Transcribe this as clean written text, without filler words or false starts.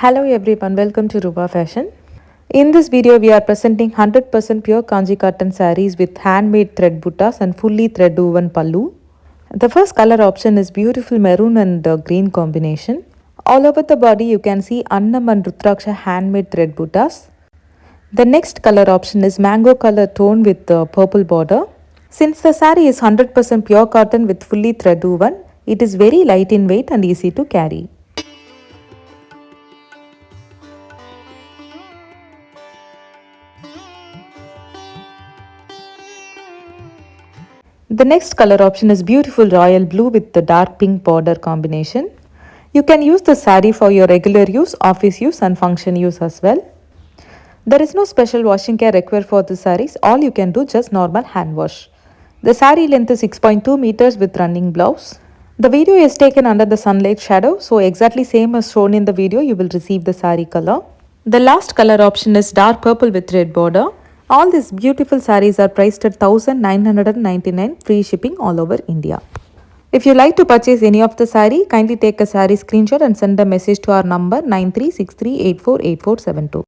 Hello everyone, welcome to Ruba Fashion. In this video, we are presenting 100% pure Kanchi cotton sarees with handmade thread buttas and fully thread woven pallu. The first color option is beautiful maroon and green combination. All over the body, you can see Annam and Rudraksha handmade thread buttas. The next color option is mango color tone with purple border. Since the saree is 100% pure cotton with fully thread woven, it is very light in weight and easy to carry. The next color option is beautiful royal blue with the dark pink border combination. You can use the saree for your regular use, office use and function use as well. There is no special washing care required for the sarees. All you can do just normal hand wash. The saree length is 6.2 meters with running blouse. The video is taken under the sunlight shadow, so exactly same as shown in the video you will receive the saree color. The last color option is dark purple with red border. All these beautiful sarees are priced at 1999 free shipping all over India. If you like to purchase any of the saree, kindly take a saree screenshot and send a message to our number 9363848472.